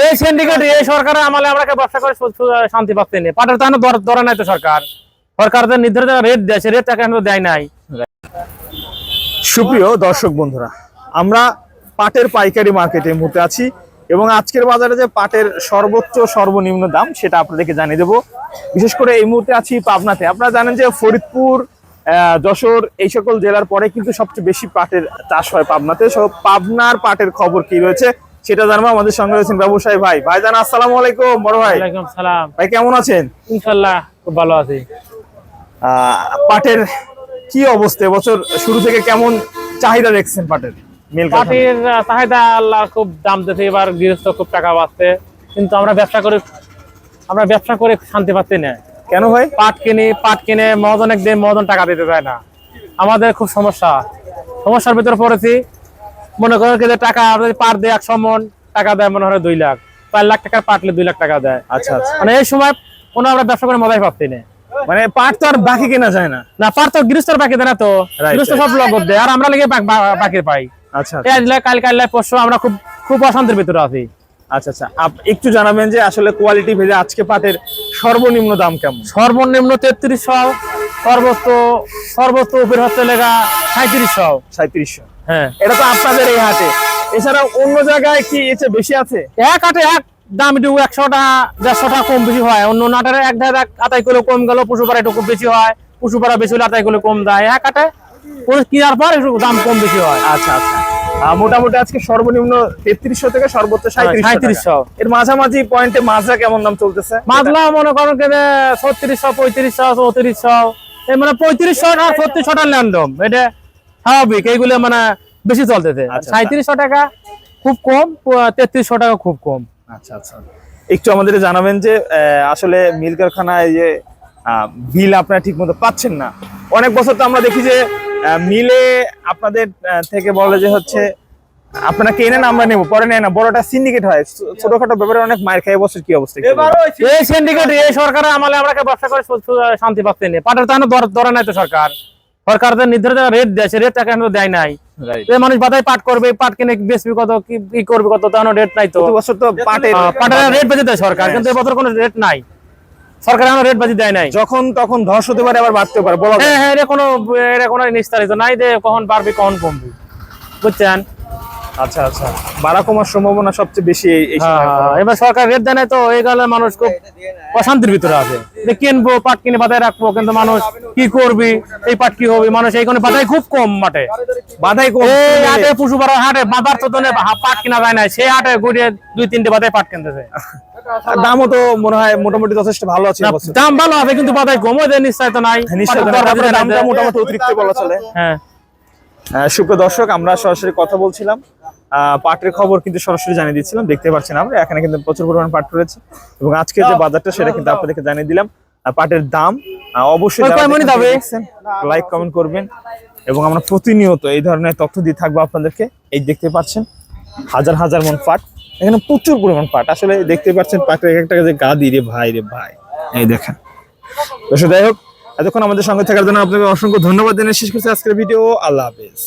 এই সিন্ডিকেট এই সরকারের আমলে আমরা ব্যবসা করে শান্তি পাচ্ছি না। পাটের তো ধরে নাই তো সরকার যে নির্ধারিত রেট দেয় সে রেট এখন দেয় নাই। সুপ্রিয় দর্শক বন্ধুরা, আমরা পাটের পাইকারি মার্কেটে এই মুহূর্তে আছি এবং আজকের বাজারে যে পাটের সর্বোচ্চ সর্বনিম্ন দাম সেটা আপনাদেরকে জানিয়ে দেবো। বিশেষ করে এই মুহূর্তে আছি পাবনাতে। আপনারা জানেন যে ফরিদপুর, যশোর এই সকল জেলার পরে কিন্তু সবচেয়ে বেশি পাটের চাষ হয় পাবনাতে। সব পাবনার পাটের খবর কি রয়েছে সেটা জানবো। আমাদের সঙ্গে রয়েছেন ব্যবসায়ী ভাই জান, আসসালামু আলাইকুম। বড় ভাই, ওয়ালাইকুম সালাম। ভাই কেমন আছেন? ইনশাআল্লাহ খুব ভালো আছি। পাটের কি অবস্থা, এবছর শুরু থেকে কেমন চাহিদা দেখছেন পাটের? পাটের চাহিদা আল্লাহ খুব দাম দিতে, এবার গৃহস্থ খুব টাকা পাচ্ছে, কিন্তু আমরা ব্যবসা করে শান্তি পাচ্ছি না। কেন ভাই? পাট কিনে মহাজন একদিন মহাজন টাকা দিতে চায় না। আমাদের খুব সমস্যার ভিতরে পড়েছি। মনে করেন যে টাকা পাট দিয়ে 100 মন টাকা দেয়, মনে হয় 2 লাখ, 4 লাখ টাকার পাটলে 2 লাখ টাকা দেয়। আচ্ছা আচ্ছা, মানে এই সময় কোনো আমরা ব্যবসা করে মজাই পাচ্ছি না। মানে পাট তো আর বাকি কেনা যায় না। না, পাট তো গৃহস্থর বাকি দেয় না, তো গৃহস্থ সব লগত দেয় আর আমরা লেগে বাকি পাই। আচ্ছা, কাল পরশু আমরা খুব অশান্তির ভিতরে আছি। আচ্ছা আচ্ছা, একটু জানাবেন যে আসলে কোয়ালিটি ভেদে আজকে পাটের সর্বনিম্ন দাম কেমন? সর্বনিম্ন 3300, সর্বোচ্চ উপর হচ্ছে লেগা 3700। হ্যাঁ, এটা তো আপনাদের এই হাটে। এছাড়া অন্য জায়গায় কি এসে বেশি আছে? এক হাটে এক দাম একটু 100 টাকা 150 টাকা কম বেশি হয়। অন্য হাটের এক ধারে আতাই করে কম গেল, পশুপাড়া একটু খুব বেশি হয়, পশুপাড়া বেশি হলে আতাই করে কম দেয়। এক হাটে কেনার পর একটু দাম কম বেশি হয়। আচ্ছা আচ্ছা, মোটামুটি আজকে সর্বনিম্ন 3300 থেকে সর্বোচ্চ 3700। এর মাঝামাঝি পয়েন্টে মাজরা কেমন দাম চলতেছে? মাজলা মনে করেন 3600, 3500, 3400, এই মানে 3500 না 3600 টাকা ল্যান্ডম, এটা স্বাভাবিক। এইগুলো মানে বেশি চলতেছে। 3700 টাকা খুব কম, 3300 টাকা খুব কম। আচ্ছা আচ্ছা, একটু আমাদের জানাবেন যে আসলে মিল কারখানায় যে বিল আপনারা ঠিক মতো পাচ্ছেন না। অনেক বছর তো আমরা দেখি যে মিলে আপনাদের থেকে বলে যে হচ্ছে আপনারা কেনেন আমরা নেবো, পরে নেয় না, বড়টা সিন্ডিকেট হয়। ছোটখাটো ব্যাপারে অনেক মার খায়। বছর কি অবস্থা? এই সিন্ডিকেট এই সরকারের আমলে আমরা ব্যবসা করে শান্তি পাচ্ছি না। পাটের তো ধরে নাই তো সরকার যে নির্ধারিত রেট দেয় সে রেট এখন দেয় নাই। মানুষ বাধাই পাট করবে, পাট কিনে বেচবি কত, কি করবে কত, তখন রেট নাই। তো বছর তো পাটের রেট বেঁধে দেয় সরকার, কিন্তু এবছর কোনো রেট নাই। সরকার এখন রেট বাজি দেয় নাই। যখন তখন ধস হতে পারে, আবার বাড়তে পারে। হ্যাঁ, এটা কোনো নিস্তারিত নাই যে কখন বাড়বে কখন কমবে, বুঝছেন? আচ্ছা আচ্ছা, বাড়া কমার সম্ভাবনা সবচেয়ে বেশি এই সময়। এবার সরকার রেট দেয় না, তো এই কারণে মানুষ খুব অশান্তির ভিতরে আছে। যে কিনবো, পাট কিনে বাধায় রাখবো, কিন্তু মানুষ কি করবি, এই পাট কি হবে, মানুষ এইখানে বাধাই খুব কম। বাধাই কম হাটে, পশু পাড়ার হাটে বাজার তো পাট কিনা যায় না, সেই হাটে ঘুরিয়ে 2-3টে বাধাই পাট কিনতেছে। দামও তো মনে হয় মোটামুটি যথেষ্ট ভালো আছে। দাম ভালো আছে, কিন্তু বাধাই কম, ওদের নিশ্চয়তা নাই। দামটা মোটামুটি অতিরিক্ত বলা চলে। হ্যাঁ, সুপ্রিয় দর্শক, আমরা সরাসরি কথা বলছিলাম, পাটের খবর কিন্তু সরাসরি জানিয়ে দিচ্ছিলাম। দেখতে পাচ্ছেন আমরা এখানে কিন্তু প্রচুর পরিমাণ পাট রয়েছে এবং আজকে যে বাজারটা সেটা কিন্তু আপনাদেরকে জানিয়ে দিলাম। পাটের দাম অবশ্যই লাইক কমেন্ট করবেন এবং আমরা প্রতিনিয়ত এই ধরনের তথ্য দিয়ে থাকবো আপনাদেরকে। এই দেখতে পাচ্ছেন হাজার হাজার মন পাট, এখানে প্রচুর পরিমাণ পাট। আসলে দেখতে পাচ্ছেন পাটের এক একটা যে গা দিয়ে রে ভাই, এই দেখেন। তো যাই হোক, এতক্ষণ আমাদের সঙ্গে থাকার জন্য আপনাকে অসংখ্য ধন্যবাদ জানিয়ে শেষ করছি আজকের ভিডিও। আল্লাহ হাফেজ।